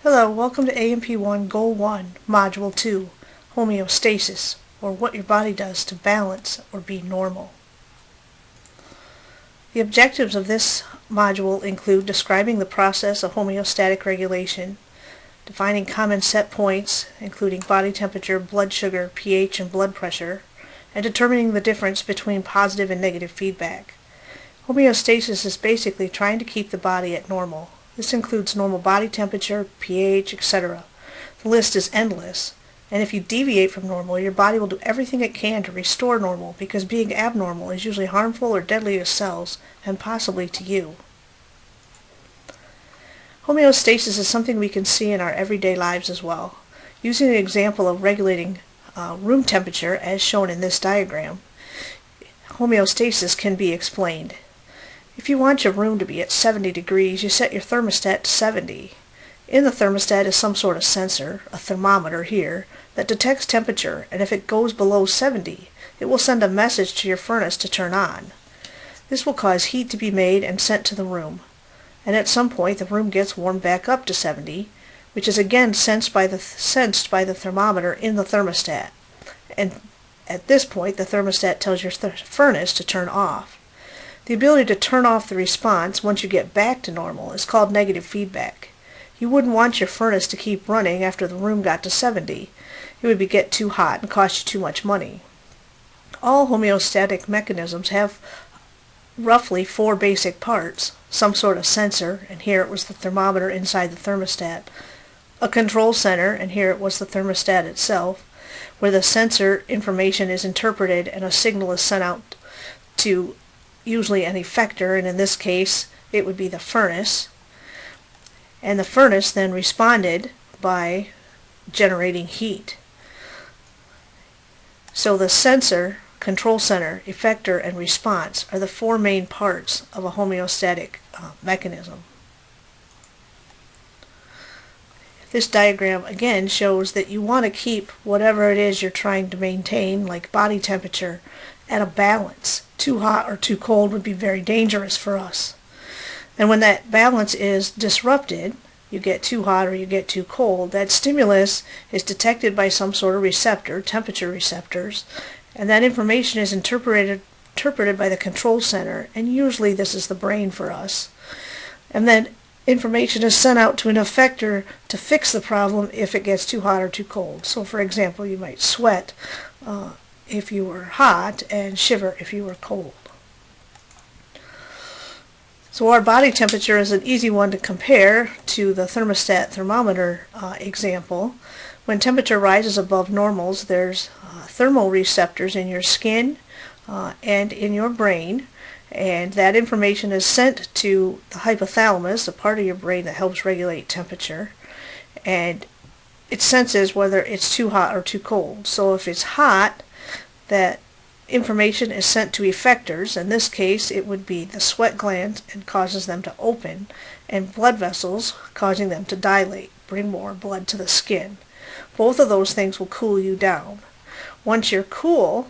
Hello, welcome to AP1 G1 Module 2, Homeostasis, or what your body does to balance or be normal. The objectives of this module include describing the process of homeostatic regulation, defining common set points, including body temperature, blood sugar, pH, and blood pressure, and determining the difference between positive and negative feedback. Homeostasis is basically trying to keep the body at normal. This includes normal body temperature, pH, etc. The list is endless, and if you deviate from normal, your body will do everything it can to restore normal, because being abnormal is usually harmful or deadly to cells, and possibly to you. Homeostasis is something we can see in our everyday lives as well. Using an example of regulating room temperature, as shown in this diagram, homeostasis can be explained. If you want your room to be at 70 degrees, you set your thermostat to 70. In the thermostat is some sort of sensor, a thermometer here, that detects temperature, and if it goes below 70, it will send a message to your furnace to turn on. This will cause heat to be made and sent to the room, and at some point the room gets warmed back up to 70, which is again sensed by the thermometer in the thermostat. And at this point the thermostat tells your furnace to turn off. The ability to turn off the response once you get back to normal is called negative feedback. You wouldn't want your furnace to keep running after the room got to 70. It would get too hot and cost you too much money. All homeostatic mechanisms have roughly 4 basic parts: some sort of sensor, and here it was the thermometer inside the thermostat; a control center, and here it was the thermostat itself, where the sensor information is interpreted and a signal is sent out to usually an effector, and in this case it would be the furnace, and the furnace then responded by generating heat. So the sensor, control center, effector, and response are the 4 main parts of a homeostatic mechanism. This diagram again shows that you want to keep whatever it is you're trying to maintain, like body temperature, at a balance. Too hot or too cold would be very dangerous for us. And when that balance is disrupted, you get too hot or you get too cold, that stimulus is detected by some sort of receptor, temperature receptors, and that information is interpreted by the control center, and usually this is the brain for us. And then information is sent out to an effector to fix the problem if it gets too hot or too cold. So for example, you might sweat if you were hot and shiver if you were cold. So our body temperature is an easy one to compare to the thermostat thermometer example. When temperature rises above normals, there's thermoreceptors in your skin and in your brain, and that information is sent to the hypothalamus, a part of your brain that helps regulate temperature, and it senses whether it's too hot or too cold. So if it's hot, that information is sent to effectors. In this case it would be the sweat glands, and causes them to open, and blood vessels, causing them to dilate, bring more blood to the skin. Both of those things will cool you down. Once you're cool,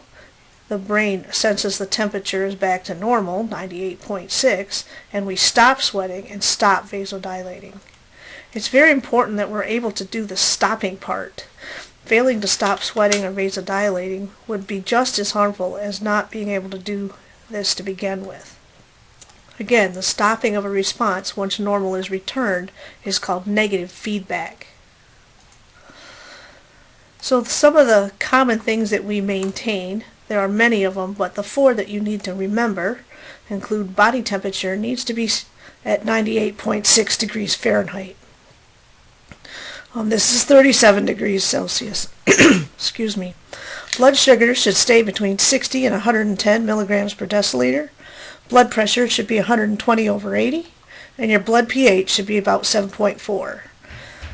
the brain senses the temperature is back to normal, 98.6, and we stop sweating and stop vasodilating. It's very important that we're able to do the stopping part. Failing to stop sweating or vasodilating would be just as harmful as not being able to do this to begin with. Again, the stopping of a response once normal is returned is called negative feedback. So some of the common things that we maintain, there are many of them, but the 4 that you need to remember include body temperature needs to be at 98.6 degrees Fahrenheit. This is 37 degrees Celsius. Excuse me. Blood sugar should stay between 60 and 110 milligrams per deciliter. Blood pressure should be 120 over 80, and your blood pH should be about 7.4.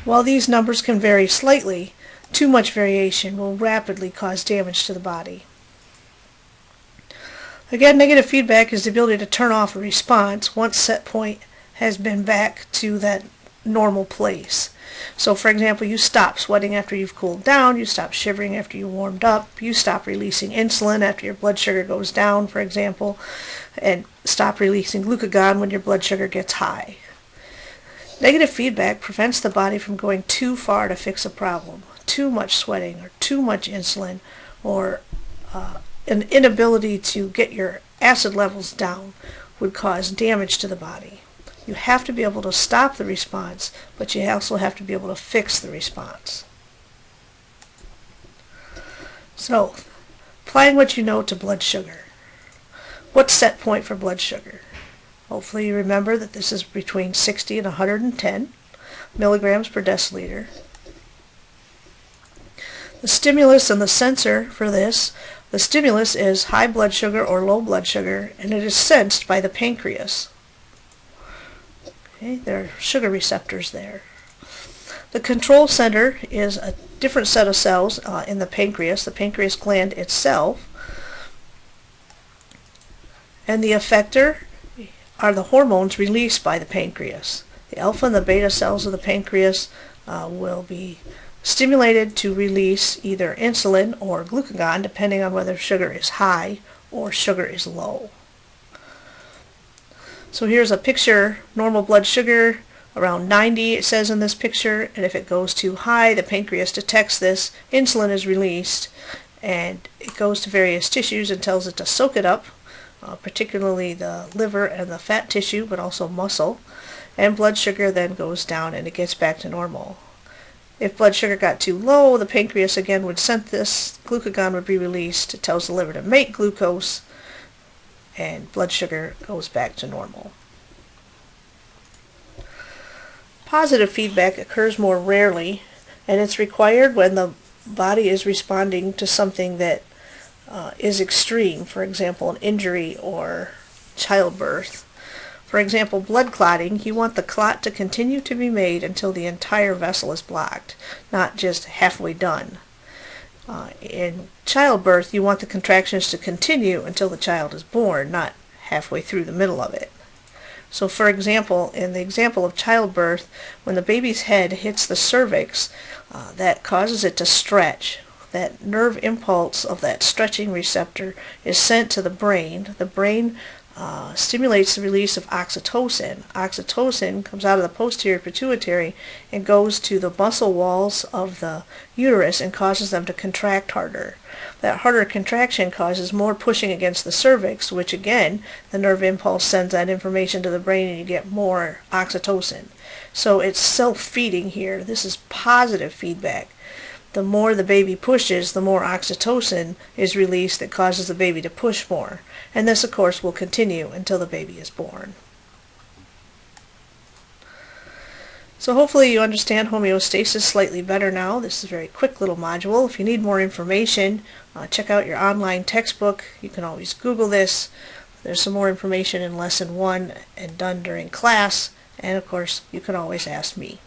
While these numbers can vary slightly, too much variation will rapidly cause damage to the body. Again, negative feedback is the ability to turn off a response once set point has been back to that normal place. So for example, you stop sweating after you've cooled down, you stop shivering after you warmed up, you stop releasing insulin after your blood sugar goes down, for example, and stop releasing glucagon when your blood sugar gets high. Negative feedback prevents the body from going too far to fix a problem. Too much sweating or too much insulin or an inability to get your acid levels down would cause damage to the body. You have to be able to stop the response, but you also have to be able to fix the response. So, applying what you know to blood sugar. What's set point for blood sugar? Hopefully you remember that this is between 60 and 110 milligrams per deciliter. The stimulus and the sensor for this, the stimulus is high blood sugar or low blood sugar, and it is sensed by the pancreas. Okay, there are sugar receptors there. The control center is a different set of cells in the pancreas gland itself. And the effector are the hormones released by the pancreas. The alpha and the beta cells of the pancreas will be stimulated to release either insulin or glucagon, depending on whether sugar is high or sugar is low. So here's a picture, normal blood sugar, around 90 it says in this picture, and if it goes too high, the pancreas detects this, insulin is released, and it goes to various tissues and tells it to soak it up, particularly the liver and the fat tissue, but also muscle, and blood sugar then goes down and it gets back to normal. If blood sugar got too low, the pancreas again would sense this, glucagon would be released, it tells the liver to make glucose, and blood sugar goes back to normal. Positive feedback occurs more rarely, and it's required when the body is responding to something that is extreme, for example, an injury or childbirth. For example, blood clotting, you want the clot to continue to be made until the entire vessel is blocked, not just halfway done. In childbirth, you want the contractions to continue until the child is born, not halfway through the middle of it. So for example, in the example of childbirth, when the baby's head hits the cervix, that causes it to stretch. That nerve impulse of that stretching receptor is sent to the brain. The brain stimulates the release of oxytocin. Oxytocin comes out of the posterior pituitary and goes to the muscle walls of the uterus and causes them to contract harder. That harder contraction causes more pushing against the cervix, which again, the nerve impulse sends that information to the brain and you get more oxytocin. So it's self-feeding here. This is positive feedback. The more the baby pushes, the more oxytocin is released that causes the baby to push more. And this, of course, will continue until the baby is born. So hopefully you understand homeostasis slightly better now. This is a very quick little module. If you need more information, check out your online textbook. You can always Google this. There's some more information in Lesson 1 and done during class. And of course, you can always ask me.